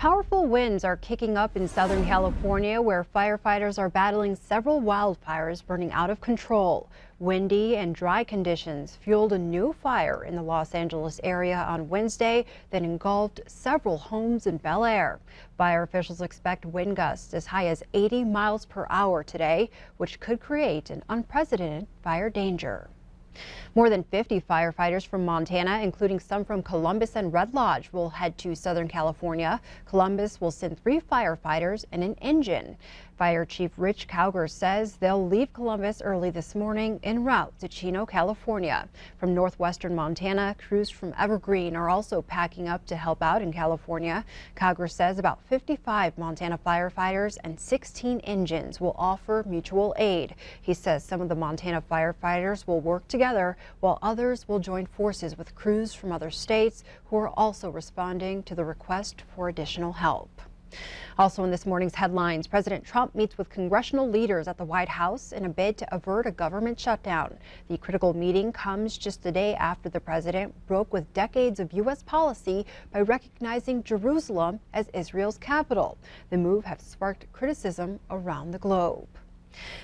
Powerful winds are kicking up in Southern California, where firefighters are battling several wildfires burning out of control. Windy and dry conditions fueled a new fire in the Los Angeles area on Wednesday that engulfed several homes in Bel Air. Fire officials expect wind gusts as high as 80 miles per hour today, which could create an unprecedented fire danger. More than 50 firefighters from Montana, including some from Columbus and Red Lodge, will head to Southern California. Columbus will send 3 firefighters and an engine. Fire Chief Rich Cowger says they'll leave Columbus early this morning en route to Chino, California. From northwestern Montana, crews from Evergreen are also packing up to help out in California. Cowger says about 55 Montana firefighters and 16 engines will offer mutual aid. He says some of the Montana firefighters will work together, while others will join forces with crews from other states who are also responding to the request for additional help. Also in this morning's headlines, President Trump meets with congressional leaders at the White House in a bid to avert a government shutdown. The critical meeting comes just a day after the president broke with decades of U.S. policy by recognizing Jerusalem as Israel's capital. The move has sparked criticism around the globe.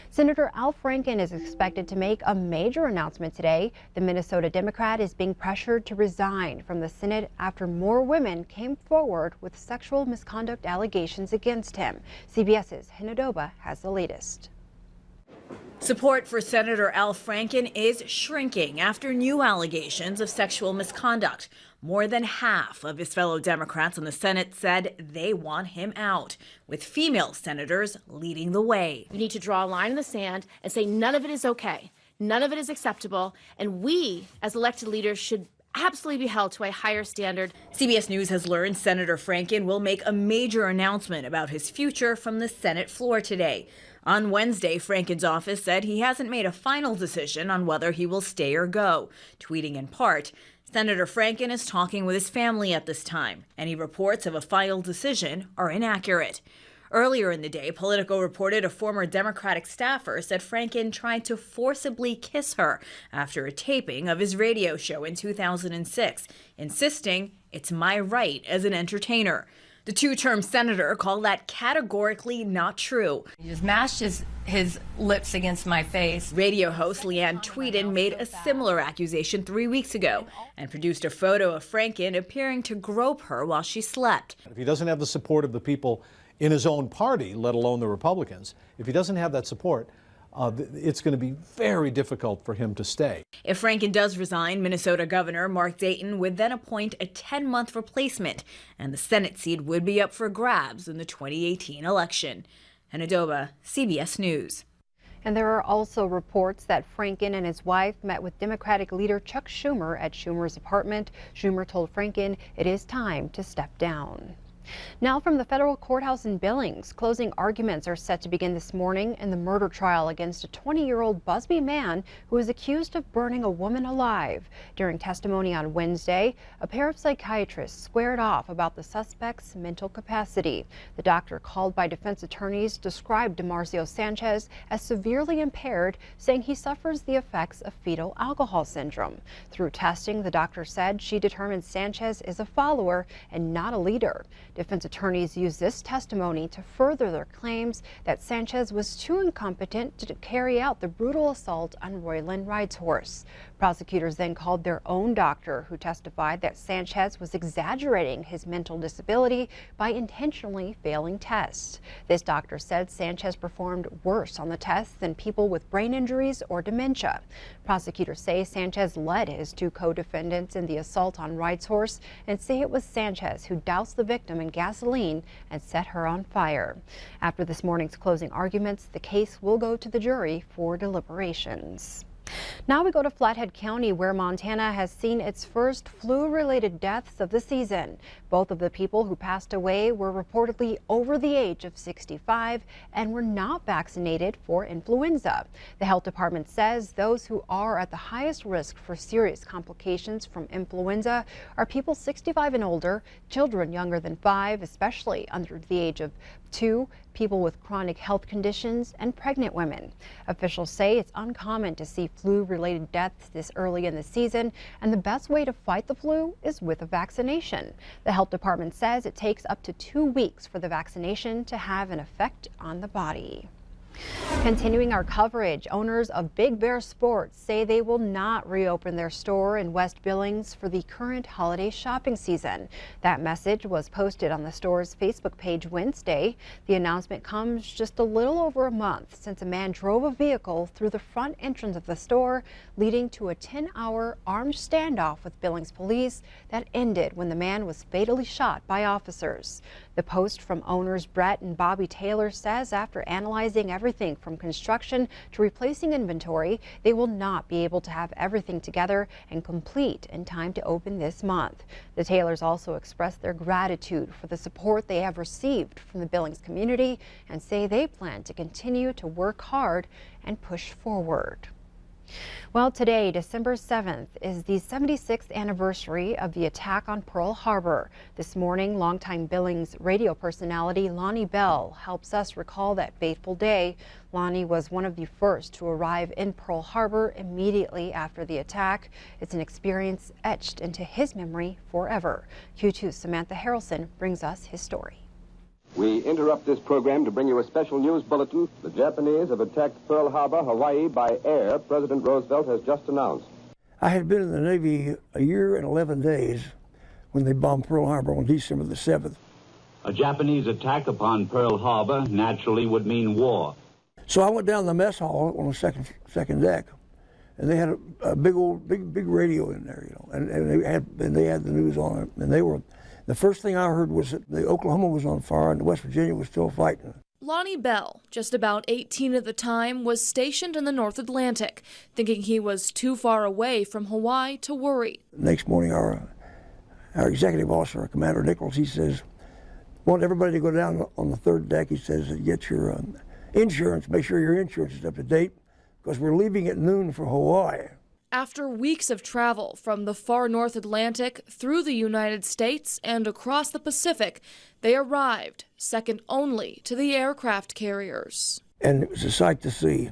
Senator Al Franken is expected to make a major announcement today. The Minnesota Democrat is being pressured to resign from the Senate after more women came forward with sexual misconduct allegations against him. CBS's Hinadoba has the latest. Support for Senator Al Franken is shrinking after new allegations of sexual misconduct. More than half of his fellow Democrats in the Senate said they want him out, with female senators leading the way. We need to draw a line in the sand and say none of it is okay, none of it is acceptable, and we, as elected leaders, should absolutely be held to a higher standard. CBS News has learned Senator Franken will make a major announcement about his future from the Senate floor today. On Wednesday, Franken's office said he hasn't made a final decision on whether he will stay or go, tweeting in part, "Senator Franken is talking with his family at this time. Any reports of a final decision are inaccurate." Earlier in the day, Politico reported a former Democratic staffer said Franken tried to forcibly kiss her after a taping of his radio show in 2006, insisting it's my right as an entertainer. The two-term senator called that categorically not true. He just mashed his lips against my face. Radio host Leanne Tweeden made a similar accusation 3 weeks ago and produced a photo of Franken appearing to grope her while she slept. If he doesn't have the support of the people in his own party, let alone the Republicans, if he doesn't have that support, it's going to be very difficult for him to stay. If Franken does resign, Minnesota Governor Mark Dayton would then appoint a 10-month replacement, and the Senate seat would be up for grabs in the 2018 election. Hinadoba, CBS News. And there are also reports that Franken and his wife met with Democratic leader Chuck Schumer at Schumer's apartment. Schumer told Franken it is time to step down. Now from the federal courthouse in Billings, closing arguments are set to begin this morning in the murder trial against a 20-year-old Busby man who is accused of burning a woman alive. During testimony on Wednesday, a pair of psychiatrists squared off about the suspect's mental capacity. The doctor called by defense attorneys described DiMarzio Sanchez as severely impaired, saying he suffers the effects of fetal alcohol syndrome. Through testing, the doctor said she determined Sanchez is a follower and not a leader. Defense attorneys used this testimony to further their claims that Sanchez was too incompetent to carry out the brutal assault on Royland Ride's horse. Prosecutors then called their own doctor, who testified that Sanchez was exaggerating his mental disability by intentionally failing tests. This doctor said Sanchez performed worse on the tests than people with brain injuries or dementia. Prosecutors say Sanchez led his 2 co-defendants in the assault on Ride's horse and say it was Sanchez who doused the victim in gasoline and set her on fire. After this morning's closing arguments, the case will go to the jury for deliberations. Now we go to Flathead County, where Montana has seen its first flu-related deaths of the season. Both of the people who passed away were reportedly over the age of 65 and were not vaccinated for influenza. The health department says those who are at the highest risk for serious complications from influenza are people 65 and older, children younger than 5, especially under the age of 2, people with chronic health conditions and pregnant women. Officials say it's uncommon to see flu-related deaths this early in the season, and the best way to fight the flu is with a vaccination. The health department says it takes up to 2 weeks for the vaccination to have an effect on the body. Continuing our coverage, owners of Big Bear Sports say they will not reopen their store in West Billings for the current holiday shopping season. That message was posted on the store's Facebook page Wednesday. The announcement comes just a little over a month since a man drove a vehicle through the front entrance of the store, leading to a 10-hour armed standoff with Billings police that ended when the man was fatally shot by officers. The post from owners Brett and Bobby Taylor says after analyzing everything from construction to replacing inventory, they will not be able to have everything together and complete in time to open this month. The Taylors also expressed their gratitude for the support they have received from the Billings community and say they plan to continue to work hard and push forward. Well, today, December 7th, is the 76th anniversary of the attack on Pearl Harbor. This morning, longtime Billings radio personality Lonnie Bell helps us recall that fateful day. Lonnie was one of the first to arrive in Pearl Harbor immediately after the attack. It's an experience etched into his memory forever. Q2's Samantha Harrelson brings us his story. We interrupt this program to bring you a special news bulletin. The Japanese have attacked Pearl Harbor, Hawaii, by air, President Roosevelt has just announced. I had been in the Navy a year and 11 days when they bombed Pearl Harbor on December the 7th. A Japanese attack upon Pearl Harbor naturally would mean war. So I went down to the mess hall on the second deck, and they had a big radio in there, you know, and they had the news on it, and they were. The first thing I heard was that the Oklahoma was on fire and the West Virginia was still fighting. Lonnie Bell, just about 18 at the time, was stationed in the North Atlantic, thinking he was too far away from Hawaii to worry. The next morning, our executive officer, Commander Nichols, he says, want everybody to go down on the third deck. He says, get your insurance, make sure your insurance is up to date, because we're leaving at noon for Hawaii. After weeks of travel from the far North Atlantic through the United States and across the Pacific, they arrived, second only to the aircraft carriers. And it was a sight to see.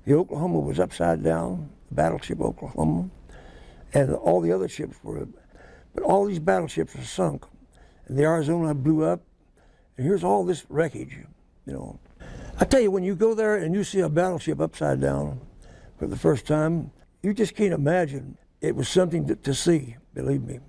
The Oklahoma was upside down, the battleship Oklahoma, and all the other ships were, but all these battleships were sunk. And the Arizona blew up, and here's all this wreckage, you know. I tell you, when you go there and you see a battleship upside down for the first time, you just can't imagine. It was something to see, believe me.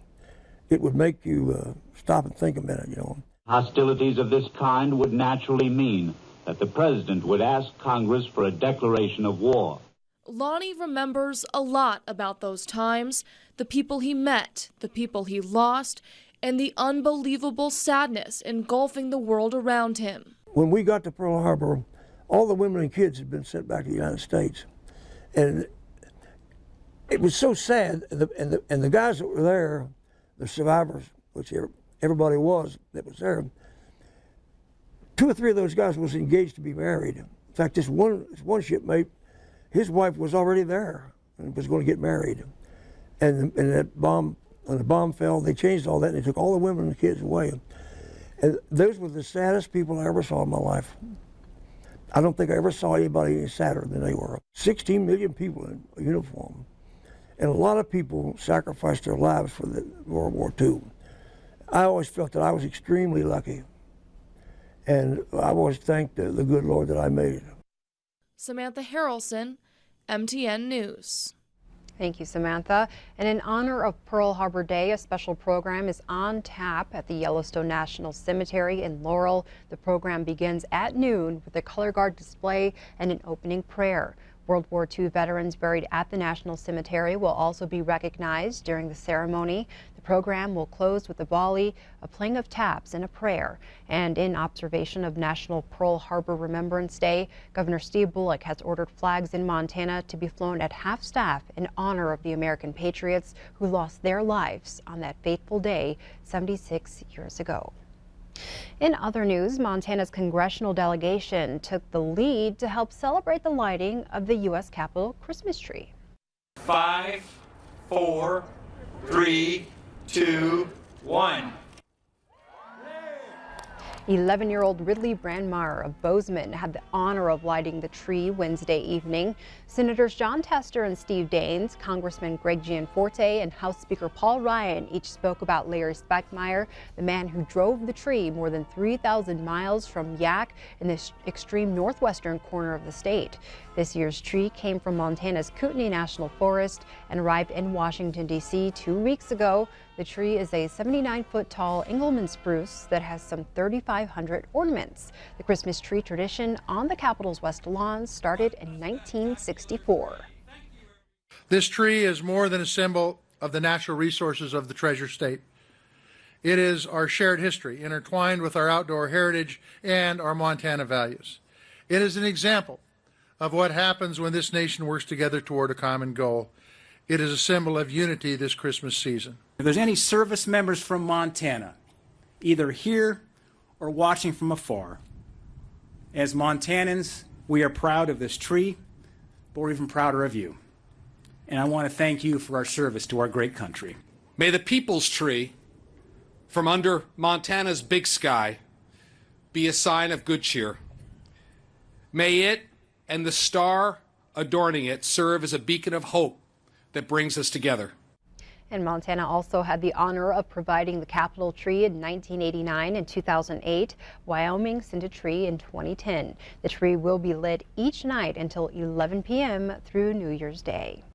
It would make you stop and think a minute, you know. Hostilities of this kind would naturally mean that the president would ask Congress for a declaration of war. Lonnie remembers a lot about those times, the people he met, the people he lost, and the unbelievable sadness engulfing the world around him. When we got to Pearl Harbor, all the women and kids had been sent back to the United States. And it was so sad, and the guys that were there, the survivors, which everybody was that was there, 2 or 3 of those guys was engaged to be married. In fact, this one shipmate, his wife was already there and was going to get married. And that bomb, when the bomb fell, they changed all that, and they took all the women and the kids away. And those were the saddest people I ever saw in my life. I don't think I ever saw anybody any sadder than they were. 16 million people in uniform. And a lot of people sacrificed their lives for the World War II. I always felt that I was extremely lucky. And I always thanked the good Lord that I made it. Samantha Harrelson, MTN News. Thank you, Samantha. And in honor of Pearl Harbor Day, a special program is on tap at the Yellowstone National Cemetery in Laurel. The program begins at noon with a color guard display and an opening prayer. World War II veterans buried at the National Cemetery will also be recognized during the ceremony. The program will close with a volley, a playing of taps, and a prayer. And in observation of National Pearl Harbor Remembrance Day, Governor Steve Bullock has ordered flags in Montana to be flown at half-staff in honor of the American patriots who lost their lives on that fateful day 76 years ago. In other news, Montana's congressional delegation took the lead to help celebrate the lighting of the U.S. Capitol Christmas tree. 5, 4, 3, 2, 1. 11-year-old Ridley Brandmeier of Bozeman had the honor of lighting the tree Wednesday evening. Senators John Tester and Steve Daines, Congressman Greg Gianforte, and House Speaker Paul Ryan each spoke about Larry Speckmeyer, the man who drove the tree more than 3,000 miles from Yak in the extreme northwestern corner of the state. This year's tree came from Montana's Kootenai National Forest and arrived in Washington, D.C. 2 weeks ago. The tree is a 79-foot tall Engelmann spruce that has some 3,500 ornaments. The Christmas tree tradition on the Capitol's West Lawn started in 1964. This tree is more than a symbol of the natural resources of the Treasure State. It is our shared history, intertwined with our outdoor heritage and our Montana values. It is an example of what happens when this nation works together toward a common goal. It is a symbol of unity this Christmas season. If there's any service members from Montana, either here or watching from afar, as Montanans, we are proud of this tree, but we're even prouder of you. And I want to thank you for our service to our great country. May the people's tree from under Montana's big sky be a sign of good cheer. May it and the star adorning it serve as a beacon of hope that brings us together. And Montana also had the honor of providing the Capitol tree in 1989 and 2008. Wyoming sent a tree in 2010. The tree will be lit each night until 11 p.m. through New Year's Day.